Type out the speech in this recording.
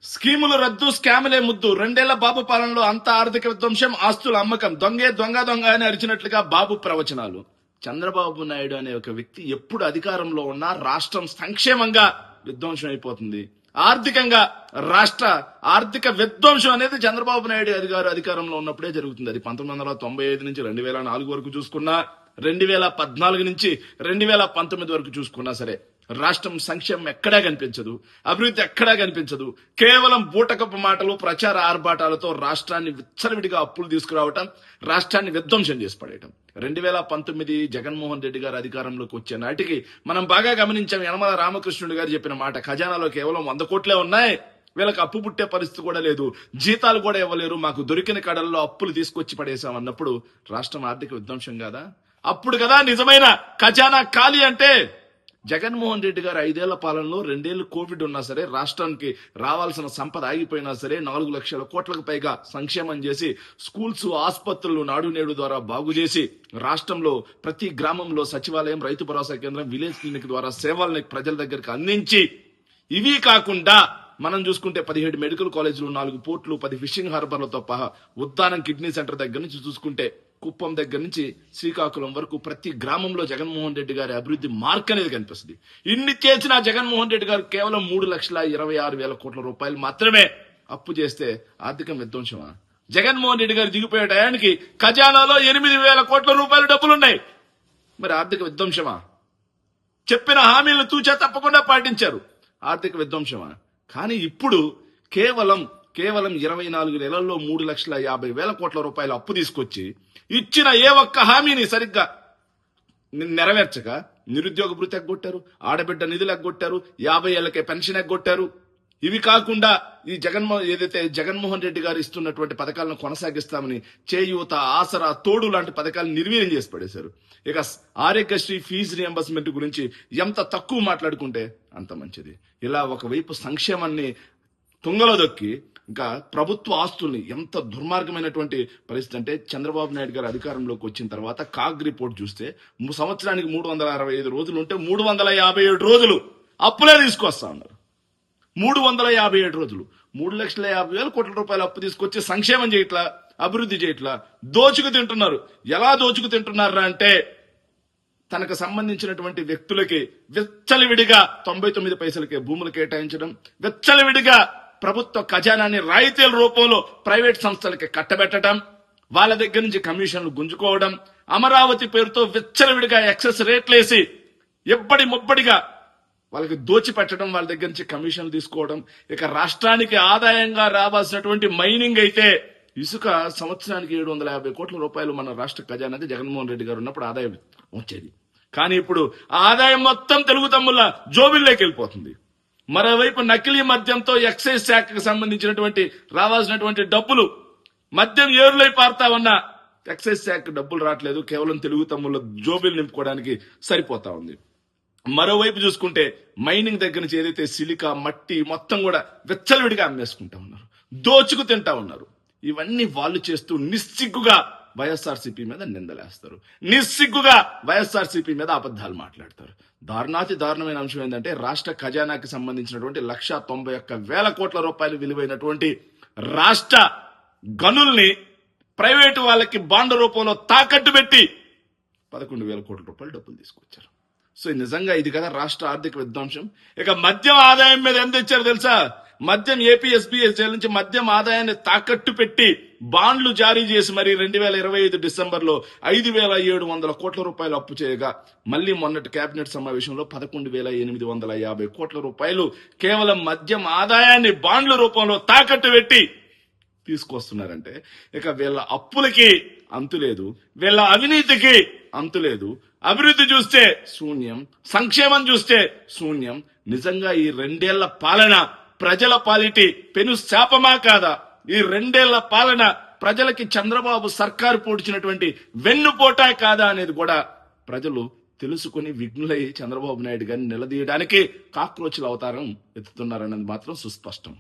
స్కీములు రద్దు, స్కాములే ముద్దు. రెండేళ్ల బాబు పాలనలో అంత ఆర్థిక విధ్వంసం, ఆస్తుల అమ్మకం, దొంగ దొంగ అని అరిచినట్లుగా బాబు ప్రవచనాలు. చంద్రబాబు నాయుడు అనే ఒక వ్యక్తి ఎప్పుడు అధికారంలో ఉన్నా రాష్ట్రం సంక్షేమంగా విధ్వంసం అయిపోతుంది. ఆర్థికంగా రాష్ట్ర ఆర్థిక విధ్వంసం అనేది చంద్రబాబు నాయుడు గారు అధికారంలో ఉన్నప్పుడే జరుగుతుంది. అది 1995 నుంచి 2004 వరకు చూసుకున్నా, 2014 నుంచి 2019 వరకు చూసుకున్నా సరే రాష్ట్రం సంక్షేమం ఎక్కడా కనిపించదు, అభివృద్ధి ఎక్కడా కనిపించదు. కేవలం బూటకపు మాటలు, ప్రచార ఆర్భాటాలతో రాష్ట్రాన్ని విచ్చలవిడిగా అప్పులు తీసుకురావటం, రాష్ట్రాన్ని విధ్వంసం చేసి పడేయటం. 2019 జగన్మోహన్ రెడ్డి గారు అధికారంలోకి వచ్చే నాటికి మనం బాగా గమనించాం. యనమల రామకృష్ణుడు గారు చెప్పిన మాట, ఖజానాలో కేవలం 100 కోట్లే ఉన్నాయి, వీళ్ళకి అప్పు పుట్టే పరిస్థితి కూడా లేదు, జీతాలు కూడా ఇవ్వలేరు, మాకు దొరికిన కడల్లో అప్పులు తీసుకొచ్చి పడేశాం అన్నప్పుడు రాష్ట్రం ఆర్థిక విధ్వంసం కాదా? అప్పుడు కదా నిజమైన ఖజానా ఖాళీ అంటే. జగన్మోహన్ రెడ్డి గారు 5 ఏళ్ల పాలనలో 2 ఏళ్లు కోవిడ్ ఉన్నా సరే, రాష్ట్రానికి రావాల్సిన సంపద ఆగిపోయినా సరే 4 లక్షల కోట్లకు పైగా సంక్షేమం చేసి, స్కూల్స్, ఆసుపత్రులు నాడు నేడు ద్వారా బాగు చేసి, రాష్ట్రంలో ప్రతి గ్రామంలో సచివాలయం, రైతు భరోసా కేంద్రం, విలేజ్ క్లినిక్ ద్వారా సేవల్ని ప్రజల దగ్గరికి అందించి, ఇవి కాకుండా మనం చూసుకుంటే 17 మెడికల్ కాలేజీలు, 4 పోర్టులు, 10 ఫిషింగ్ హార్బర్లతో ఉద్దానం కిడ్నీ సెంటర్ దగ్గర నుంచి చూసుకుంటే కుప్పం దగ్గర నుంచి శ్రీకాకుళం వరకు ప్రతి గ్రామంలో జగన్మోహన్ రెడ్డి గారి అభివృద్ధి మార్క్ అనేది కనిపిస్తుంది. ఇన్ని చేసిన జగన్మోహన్ రెడ్డి గారు కేవలం 3,26,000 కోట్ల రూపాయలు మాత్రమే అప్పు చేస్తే ఆర్థిక విధ్వంసమా? జగన్మోహన్ రెడ్డి గారు దిగిపోయే టయానికి ఖజానాలో 8,000 కోట్ల రూపాయలు డబ్బులున్నాయి. మరి ఆర్థిక విధ్వంసమా? చెప్పిన హామీలను తూచా తప్పకుండా పాటించారు, ఆర్థిక విధ్వంసమా? కానీ ఇప్పుడు కేవలం 24 నెలల్లో 3,50,000 కోట్ల రూపాయలు అప్పు తీసుకొచ్చి ఇచ్చిన ఏ ఒక్క హామీని సరిగ్గా నెరవేర్చక నిరుద్యోగ భృతి ఎగ్గొట్టారు, ఆడబిడ్డ నిధులు ఎగ్గొట్టారు, 50 ఏళ్లకే పెన్షన్ ఎగ్గొట్టారు. ఇవి కాకుండా ఈ జగన్మోహన్ రెడ్డి గారు ఇస్తున్నటువంటి పథకాలను కొనసాగిస్తామని చేయూత, ఆసరా, తోడు లాంటి పథకాలను నిర్వీర్యం చేసి పడేశారు. ఇక ఆరోగ్యశ్రీ ఫీజు రియంబర్స్మెంట్ గురించి ఎంత తక్కువ మాట్లాడుకుంటే అంత మంచిది. ఇలా ఒకవైపు సంక్షేమాన్ని తుంగలో దొక్కి ఇంకా ప్రభుత్వ ఆస్తుల్ని, ఎంత దుర్మార్గమైనటువంటి పరిస్థితి అంటే, చంద్రబాబు నాయుడు గారు అధికారంలోకి వచ్చిన తర్వాత కాగ్ రిపోర్ట్ చూస్తే సంవత్సరానికి 365 రోజులు ఉంటే 357 రోజులు అప్పులే తీసుకొస్తా ఉన్నారు. 357 రోజులు 3,50,000 కోట్ల రూపాయల అప్పు తీసుకొచ్చి సంక్షేమం చేయట్లా, అభివృద్ధి చేయట్లా, దోచుకు తింటున్నారు. ఎలా దోచుకు తింటున్నారా అంటే, తనకు సంబంధించినటువంటి వ్యక్తులకి విచ్చలవిడిగా 99 పైసలకే భూములు కేటాయించడం, విచ్చలవిడిగా ప్రభుత్వ ఖజానాన్ని రాయితీల రూపంలో ప్రైవేట్ సంస్థలకి కట్టబెట్టడం, వాళ్ళ దగ్గర నుంచి కమిషన్లు గుంజుకోవడం, అమరావతి పేరుతో విచ్చలవిడిగా ఎక్సెస్ రేట్లేసి ఎప్పటి ముప్పడిగా వాళ్ళకి దోచిపెట్టడం, వాళ్ళ దగ్గర నుంచి కమిషన్లు తీసుకోవడం. ఇక రాష్ట్రానికి ఆదాయంగా రావాల్సినటువంటి మైనింగ్ అయితే ఇసుక సంవత్సరానికి 750 కోట్ల రూపాయలు మన రాష్ట్ర ఖజానాకి జగన్మోహన్ రెడ్డి గారు ఉన్నప్పుడు ఆదాయం వచ్చేది. కానీ ఇప్పుడు ఆ ఆదాయం మొత్తం తెలుగు తమ్ముళ్ళ జోబిల్లోకి వెళ్ళిపోతుంది. మరోవైపు నకిలీ మద్యంతో ఎక్సైజ్ శాఖకు సంబంధించినటువంటి రావాల్సినటువంటి డబ్బులు మద్యం ఏరులై పారుతా ఉన్నా ఎక్సైజ్ శాఖ డబ్బులు రావట్లేదు, కేవలం తెలుగు తమ్ముళ్ళ జోబిలు నింపుకోవడానికి సరిపోతా ఉంది. మరోవైపు చూసుకుంటే మైనింగ్ దగ్గర నుంచి ఏదైతే సిలికా, మట్టి మొత్తం కూడా విచ్చలవిడిగా అమ్మేసుకుంటా ఉన్నారు, దోచుకు తింటా ఉన్నారు. ఇవన్నీ వాళ్ళు చేస్తూ నిస్సిగ్గుగా వైఎస్ఆర్సీపీ మీద నిందలేస్తారు, నిస్సిగ్గుగా వైఎస్ఆర్సీపీ మీద అబద్ధాలు మాట్లాడతారు. దారుణాతి దారుణమైన అంశం ఏంటంటే, రాష్ట్ర ఖజానాకి సంబంధించినటువంటి 191,000 కోట్ల రూపాయలు విలువైనటువంటి రాష్ట్ర గనుల్ని ప్రైవేటు వాళ్ళకి బాండ్ రూపంలో తాకట్టు పెట్టి 11,000 కోట్ల రూపాయలు డబ్బులు తీసుకొచ్చారు. సో నిజంగా ఇది కదా రాష్ట్ర ఆర్థిక విధ్వంసం. ఇక మద్యం ఆదాయం మీద ఎంత ఇచ్చారు తెలుసా? మద్యం ఏపీఎస్బీఎస్ జైలు నుంచి మద్యం ఆదాయాన్ని తాకట్టు పెట్టి బాండ్లు జారీ చేసి మరి 2025 డిసెంబర్లో 5,700 కోట్ల రూపాయలు అప్పు చేయగా, మళ్లీ మొన్నటి కేబినెట్ సమావేశంలో 11,850 కోట్ల రూపాయలు కేవలం మద్యం ఆదాయాన్ని బాండ్ల రూపంలో తాకట్టు పెట్టి తీసుకొస్తున్నారంటే, ఇక వీళ్ళ అప్పులకి అంతులేదు, వీళ్ళ అవినీతికి అంతులేదు. అభివృద్ధి చూస్తే శూన్యం, సంక్షేమం చూస్తే శూన్యం. నిజంగా ఈ 2 ఏళ్ల పాలన ప్రజల పాలిటి పెను శాపమా కాదా? ఈ 2 ఏళ్ల పాలన ప్రజలకి చంద్రబాబు సర్కారు పోడ్చినటువంటి వెన్నుపోటా కాదా అనేది కూడా ప్రజలు తెలుసుకుని విఘ్నులై చంద్రబాబు నాయుడు గారిని నిలదీయడానికి కాక్రోచ్ల అవతారం ఎత్తుతున్నారన్నది మాత్రం సుస్పష్టం.